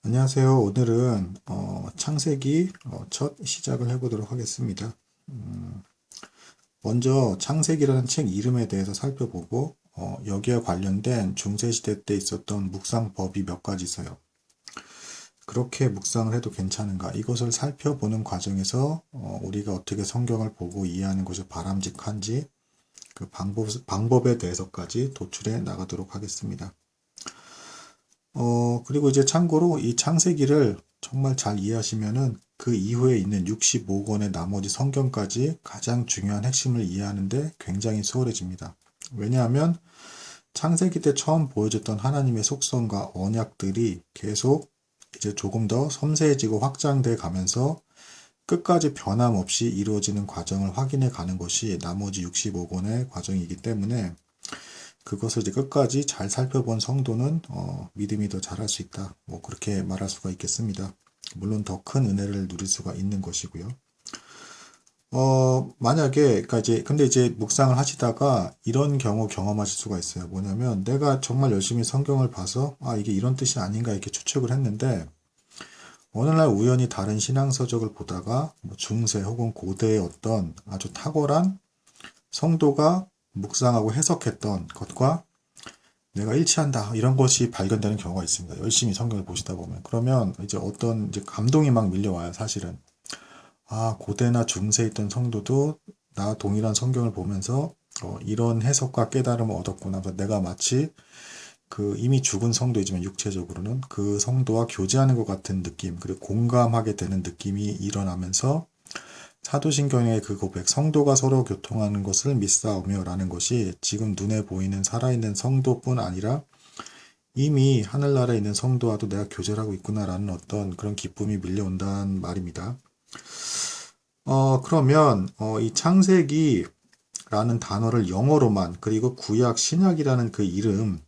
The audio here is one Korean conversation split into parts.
안녕하세요. 오늘은 창세기 첫 시작을 해보도록 하겠습니다. 음, 먼저 창세기라는 책 이름에 대해서 살펴보고 여기와 관련된 중세시대 때 있었던 묵상법이 몇 가지 있어요. 그렇게 묵상을 해도 괜찮은가? 이것을 살펴보는 과정에서 우리가 어떻게 성경을 보고 이해하는 것이 바람직한지 그 방법에 대해서까지 도출해 나가도록 하겠습니다. 그리고 이제 참고로 이 창세기를 정말 잘 이해하시면은 그 이후에 있는 65권의 나머지 성경까지 가장 중요한 핵심을 이해하는데 굉장히 수월해집니다. 왜냐하면 창세기 때 처음 보여줬던 하나님의 속성과 언약들이 계속 이제 조금 더 섬세해지고 확장돼 가면서 끝까지 변함없이 이루어지는 과정을 확인해 가는 것이 나머지 65권의 과정이기 때문에 그것을 이제 끝까지 잘 살펴본 성도는 믿음이 더 잘할 수 있다. 뭐 그렇게 말할 수가 있겠습니다. 물론 더 큰 은혜를 누릴 수가 있는 것이고요. 만약에 그러니까 이제 근데 이제 묵상을 하시다가 이런 경우 경험하실 수가 있어요. 뭐냐면 내가 정말 열심히 성경을 봐서 이게 이런 뜻이 아닌가 이렇게 추측을 했는데 어느 날 우연히 다른 신앙서적을 보다가 뭐 중세 혹은 고대의 어떤 아주 탁월한 성도가 묵상하고 해석했던 것과 내가 일치한다 이런 것이 발견되는 경우가 있습니다. 열심히 성경을 보시다 보면 그러면 이제 어떤 이제 감동이 막 밀려와요. 사실은 고대나 중세에 있던 성도도 나 동일한 성경을 보면서 이런 해석과 깨달음을 얻었구나. 그래서 내가 마치 그 이미 죽은 성도이지만 육체적으로는 그 성도와 교제하는 것 같은 느낌 그리고 공감하게 되는 느낌이 일어나면서 사도신경의 그 고백, 성도가 서로 교통하는 것을 믿사오며 라는 것이 지금 눈에 보이는 살아있는 성도뿐 아니라 이미 하늘나라에 있는 성도와도 내가 교제를 하고 있구나라는 어떤 그런 기쁨이 밀려온다는 말입니다. 그러면 이 창세기라는 단어를 영어로만 그리고 구약 신약이라는 그 이름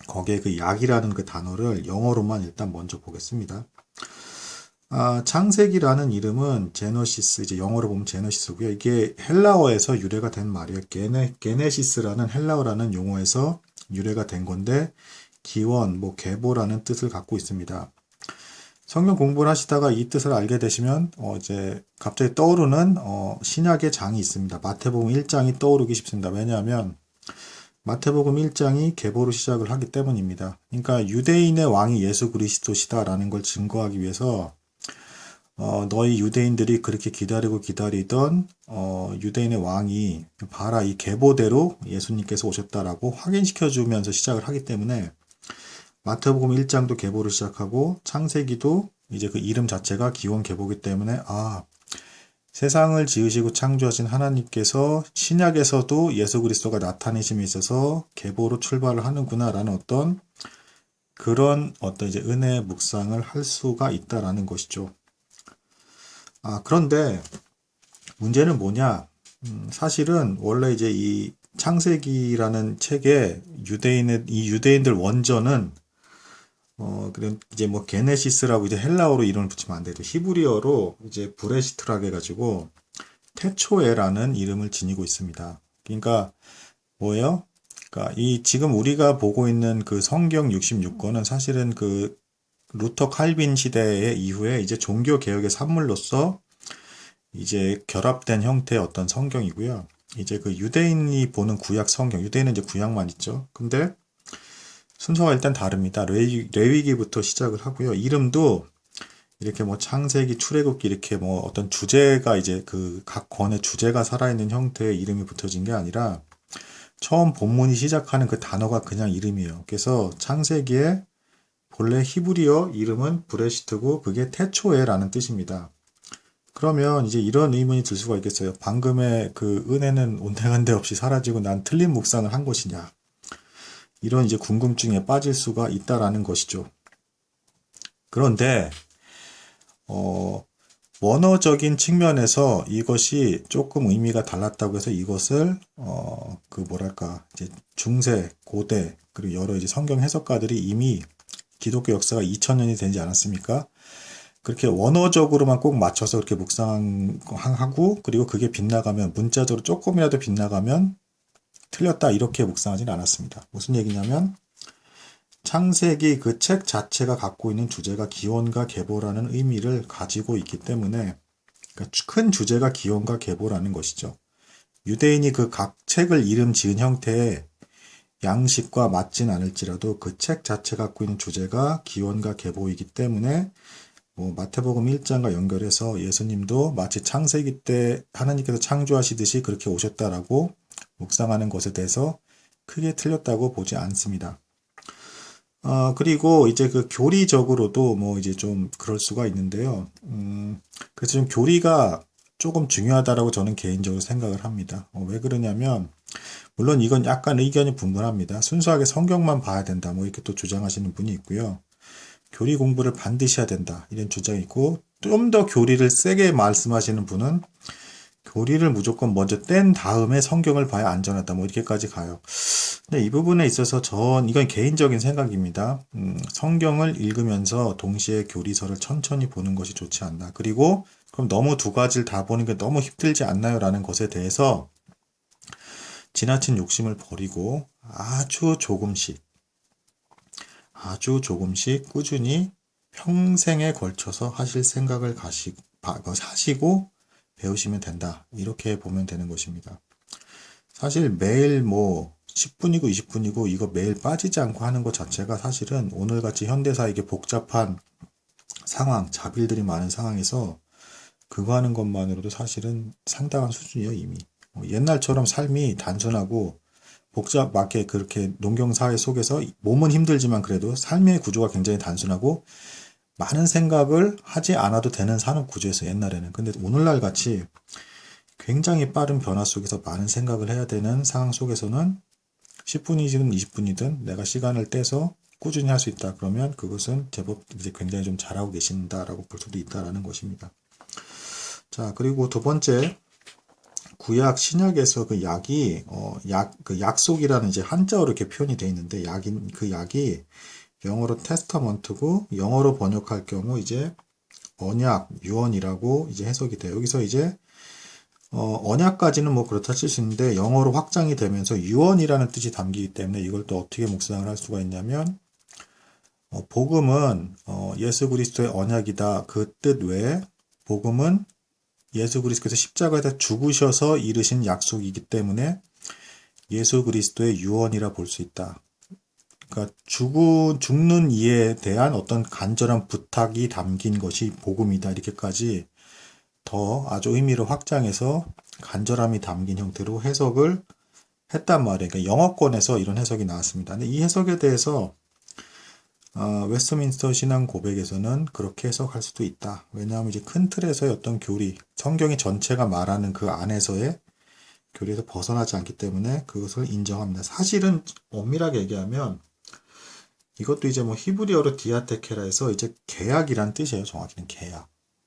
거기에 그 약이라는 그 단어를 영어로만 일단 먼저 보겠습니다. 창세기라는 이름은 제너시스, 이제 영어로 보면 제너시스고요. 이게 헬라어에서 유래가 된 말이에요. 게네시스라는 헬라어라는 용어에서 유래가 된 건데, 기원, 뭐, 계보라는 뜻을 갖고 있습니다. 성경 공부를 하시다가 이 뜻을 알게 되시면, 이제 갑자기 떠오르는, 신약의 장이 있습니다. 마태복음 1장이 떠오르기 쉽습니다. 왜냐하면, 마태복음 1장이 계보로 시작을 하기 때문입니다. 그러니까 유대인의 왕이 예수 그리스도시다라는 걸 증거하기 위해서 너희 유대인들이 그렇게 기다리던 유대인의 왕이 봐라 이 계보대로 예수님께서 오셨다라고 확인시켜 주면서 시작을 하기 때문에 마태복음 1장도 계보로 시작하고 창세기도 이제 그 이름 자체가 기원 계보기 때문에 세상을 지으시고 창조하신 하나님께서 신약에서도 예수 그리스도가 나타내심에 있어서 계보로 출발을 하는구나라는 그런 이제 은혜의 묵상을 할 수가 있다라는 것이죠. 그런데 문제는 뭐냐? 사실은 원래 이제 이 창세기라는 책에 이 유대인들 원전은 그런 이제 뭐 게네시스라고 이제 헬라어로 이름을 붙이면 안 되죠. 히브리어로 이제 브레시트라고 해가지고 태초에라는 이름을 지니고 있습니다. 그러니까 뭐예요? 그러니까 이 지금 우리가 보고 있는 그 성경 66권은 사실은 그 루터 칼빈 시대 이후에 이제 종교 개혁의 산물로서 이제 결합된 형태의 어떤 성경이고요. 이제 그 유대인이 보는 구약 성경, 유대인은 이제 구약만 있죠. 근데 순서가 일단 다릅니다. 레위기부터 시작을 하고요. 이름도 이렇게 뭐 창세기, 출애굽기 이렇게 뭐 어떤 주제가 이제 그 각 권의 주제가 살아있는 형태의 이름이 붙어진 게 아니라 처음 본문이 시작하는 그 단어가 그냥 이름이에요. 그래서 창세기의 본래 히브리어 이름은 브레시트고 그게 태초에라는 뜻입니다. 그러면 이제 이런 의문이 들 수가 있겠어요. 방금의 그 은혜는 온데간데 없이 사라지고 난 틀린 묵상을 한 것이냐. 이런 이제 궁금증에 빠질 수가 있다라는 것이죠. 그런데 원어적인 측면에서 이것이 조금 의미가 달랐다고 해서 이것을 그 뭐랄까 이제 중세, 고대 그리고 여러 이제 성경 해석가들이 이미 기독교 역사가 2000년이 되지 않았습니까? 그렇게 원어적으로만 꼭 맞춰서 그렇게 묵상하고 그리고 그게 빗나가면 문자적으로 조금이라도 빗나가면 틀렸다 이렇게 묵상하지는 않았습니다. 무슨 얘기냐면 창세기 그 책 자체가 갖고 있는 주제가 기원과 계보라는 의미를 가지고 있기 때문에 그러니까 큰 주제가 기원과 계보라는 것이죠. 유대인이 그 각 책을 이름 지은 형태의 양식과 맞진 않을지라도 그 책 자체 갖고 있는 주제가 기원과 계보이기 때문에 뭐 마태복음 1장과 연결해서 예수님도 마치 창세기 때 하나님께서 창조하시듯이 그렇게 오셨다라고 묵상하는 것에 대해서 크게 틀렸다고 보지 않습니다. 그리고 이제 그 교리적으로도 뭐 이제 좀 그럴 수가 있는데요. 그래서 좀 교리가 조금 중요하다라고 저는 개인적으로 생각을 합니다. 왜 그러냐면, 물론 이건 약간 의견이 분분합니다. 순수하게 성경만 봐야 된다, 뭐 이렇게 또 주장하시는 분이 있고요. 교리 공부를 반드시 해야 된다, 이런 주장이 있고, 좀 더 교리를 세게 말씀하시는 분은 교리를 무조건 먼저 뗀 다음에 성경을 봐야 안전하다, 뭐 이렇게까지 가요. 근데 이 부분에 있어서 이건 개인적인 생각입니다. 성경을 읽으면서 동시에 교리서를 천천히 보는 것이 좋지 않나. 그리고 그럼 너무 두 가지를 다 보는 게 너무 힘들지 않나요? 라는 것에 대해서 지나친 욕심을 버리고 아주 조금씩 꾸준히 평생에 걸쳐서 하실 생각을 하시고 배우시면 된다. 이렇게 보면 되는 것입니다. 사실 매일 뭐 10분이고 20분이고 이거 매일 빠지지 않고 하는 것 자체가 사실은 오늘같이 현대사 이게 복잡한 상황, 자빌들이 많은 상황에서 그거 하는 것만으로도 사실은 상당한 수준이에요, 이미. 옛날처럼 삶이 단순하고 복잡하게 그렇게 농경사회 속에서 몸은 힘들지만 그래도 삶의 구조가 굉장히 단순하고 많은 생각을 하지 않아도 되는 산업 구조에서 옛날에는. 근데 오늘날 같이 굉장히 빠른 변화 속에서 많은 생각을 해야 되는 상황 속에서는 10분이든 20분이든 내가 시간을 떼서 꾸준히 할 수 있다. 그러면 그것은 제법 이제 굉장히 좀 잘하고 계신다라고 볼 수도 있다라는 것입니다. 자, 그리고 두 번째, 구약 신약에서 그 약이 그 약속이라는 이제 한자어로 이렇게 표현이 되어 있는데 그 약이 영어로 테스터먼트고 영어로 번역할 경우 이제 언약, 유언이라고 이제 해석이 돼요. 여기서 이제 언약까지는 뭐 그렇다 칠 수 있는데 영어로 확장이 되면서 유언이라는 뜻이 담기기 때문에 이걸 또 어떻게 묵상을 할 수가 있냐면 복음은 예수 그리스도의 언약이다. 그 뜻 외에 복음은 예수 그리스도께서 십자가에서 죽으셔서 이루신 약속이기 때문에 예수 그리스도의 유언이라 볼 수 있다. 그러니까 죽는 이에 대한 어떤 간절한 부탁이 담긴 것이 복음이다. 이렇게까지 더 아주 의미를 확장해서 간절함이 담긴 형태로 해석을 했단 말이에요. 그러니까 영어권에서 이런 해석이 나왔습니다. 근데 이 해석에 대해서 웨스트민스터 신앙 고백에서는 그렇게 해석할 수도 있다. 왜냐하면 이제 큰 틀에서의 어떤 교리, 성경이 전체가 말하는 그 안에서의 교리에서 벗어나지 않기 때문에 그것을 인정합니다. 사실은 엄밀하게 얘기하면 이것도 이제 뭐 히브리어로 디아테케라 해서 이제 계약이란 뜻이에요. 정확히는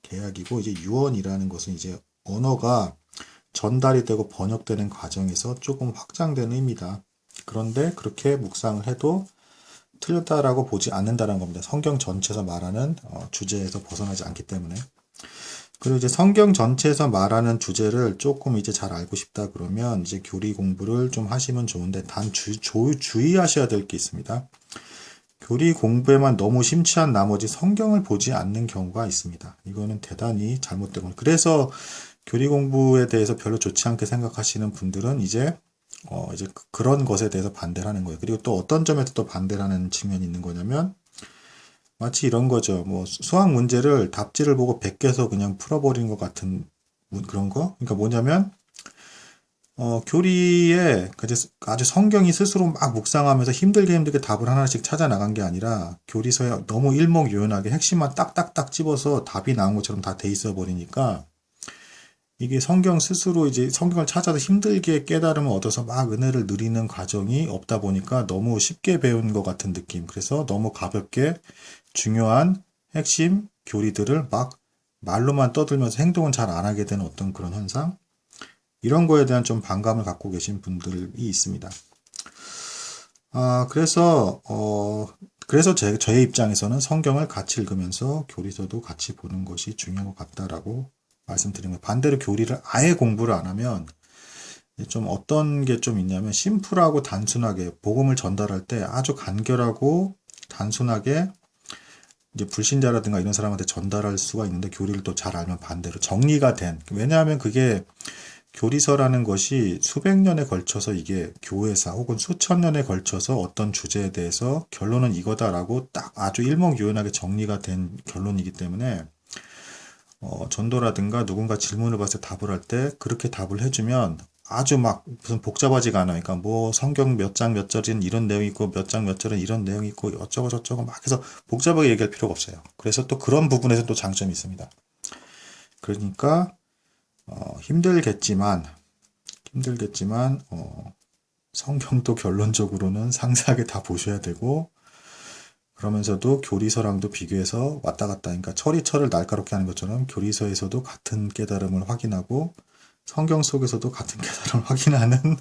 계약이고 이제 유언이라는 것은 이제 언어가 전달이 되고 번역되는 과정에서 조금 확장된 의미다. 그런데 그렇게 묵상을 해도 틀렸다라고 보지 않는다는 겁니다. 성경 전체에서 말하는 주제에서 벗어나지 않기 때문에. 그리고 이제 성경 전체에서 말하는 주제를 조금 이제 잘 알고 싶다 그러면 이제 교리 공부를 좀 하시면 좋은데 단 주의하셔야 될 게 있습니다. 교리 공부에만 너무 심취한 나머지 성경을 보지 않는 경우가 있습니다. 이거는 대단히 잘못된 겁니다. 그래서 교리 공부에 대해서 별로 좋지 않게 생각하시는 분들은 이제 그런 것에 대해서 반대를 하는 거예요. 그리고 또 어떤 점에서 또 반대를 하는 측면이 있는 거냐면 마치 이런 거죠. 뭐 수학 문제를 답지를 보고 베껴서 그냥 풀어버리는 것 같은 그런 거. 그러니까 뭐냐면 교리에 아주 성경이 스스로 막 묵상하면서 힘들게 답을 하나씩 찾아 나간 게 아니라 교리서에 너무 일목요연하게 핵심만 딱딱딱 집어서 답이 나온 것처럼 다 돼 있어 버리니까 이게 성경 스스로 이제 성경을 찾아서 힘들게 깨달음을 얻어서 막 은혜를 누리는 과정이 없다 보니까 너무 쉽게 배운 것 같은 느낌. 그래서 너무 가볍게 중요한 핵심 교리들을 막 말로만 떠들면서 행동은 잘 안 하게 되는 어떤 그런 현상. 이런 거에 대한 좀 반감을 갖고 계신 분들이 있습니다. 그래서 저의 입장에서는 성경을 같이 읽으면서 교리서도 같이 보는 것이 중요한 것 같다라고 말씀드린 거예요. 반대로 교리를 아예 공부를 안 하면 좀 어떤 게 좀 있냐면 심플하고 단순하게 복음을 전달할 때 아주 간결하고 단순하게 이제 불신자라든가 이런 사람한테 전달할 수가 있는데 교리를 또 잘 알면 반대로 정리가 된, 왜냐하면 그게 교리서라는 것이 수백 년에 걸쳐서 이게 교회사 혹은 수천 년에 걸쳐서 어떤 주제에 대해서 결론은 이거다라고 딱 아주 일목요연하게 정리가 된 결론이기 때문에 전도라든가 누군가 질문을 봤을 때 답을 할 때 그렇게 답을 해주면 아주 막 무슨 복잡하지가 않아요. 그러니까 뭐 성경 몇 장 몇 절은 이런 내용이 있고 몇 장 몇 절은 이런 내용이 있고 어쩌고 저쩌고 막 해서 복잡하게 얘기할 필요가 없어요. 그래서 또 그런 부분에서 또 장점이 있습니다. 그러니까 힘들겠지만 성경도 결론적으로는 상세하게 다 보셔야 되고 그러면서도 교리서랑도 비교해서 왔다 갔다, 그러니까 철이 철을 날카롭게 하는 것처럼 교리서에서도 같은 깨달음을 확인하고 성경 속에서도 같은 깨달음을 확인하는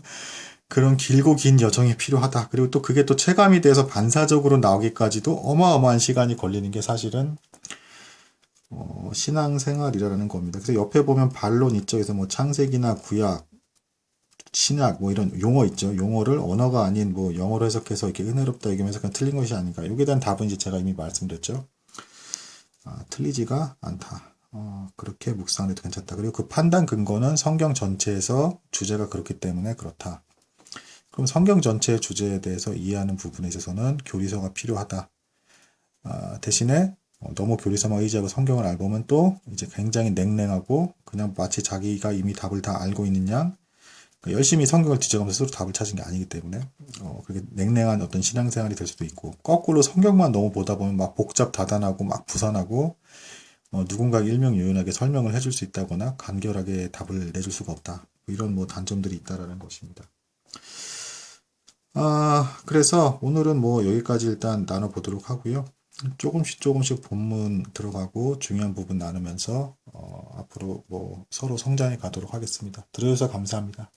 그런 길고 긴 여정이 필요하다. 그리고 또 그게 또 체감이 돼서 반사적으로 나오기까지도 어마어마한 시간이 걸리는 게 사실은 신앙생활이라는 겁니다. 그래서 옆에 보면 반론 있죠. 그래서 뭐 창세기나 구약, 신약 뭐 이런 용어 있죠. 용어를 언어가 아닌 뭐 영어로 해석해서 이렇게 은혜롭다 얘기하면서 그냥 틀린 것이 아닌가. 여기에 대한 답은 이제 제가 이미 말씀드렸죠. 틀리지가 않다. 그렇게 묵상해도 괜찮다. 그리고 그 판단 근거는 성경 전체에서 주제가 그렇기 때문에 그렇다. 그럼 성경 전체의 주제에 대해서 이해하는 부분에 있어서는 교리서가 필요하다. 대신에 너무 교리서만 의지하고 성경을 알고 보면 또 이제 굉장히 냉랭하고 그냥 마치 자기가 이미 답을 다 알고 있는 양 열심히 성경을 뒤져가면서 스스로 답을 찾은 게 아니기 때문에 그렇게 냉랭한 어떤 신앙생활이 될 수도 있고, 거꾸로 성경만 너무 보다 보면 막 복잡다단하고 막 부산하고 누군가 일명요연하게 설명을 해줄 수 있다거나 간결하게 답을 내줄 수가 없다. 이런 뭐 단점들이 있다라는 것입니다. 그래서 오늘은 뭐 여기까지 일단 나눠보도록 하고요. 조금씩 본문 들어가고 중요한 부분 나누면서 앞으로 뭐 서로 성장해 가도록 하겠습니다. 들어주셔서 감사합니다.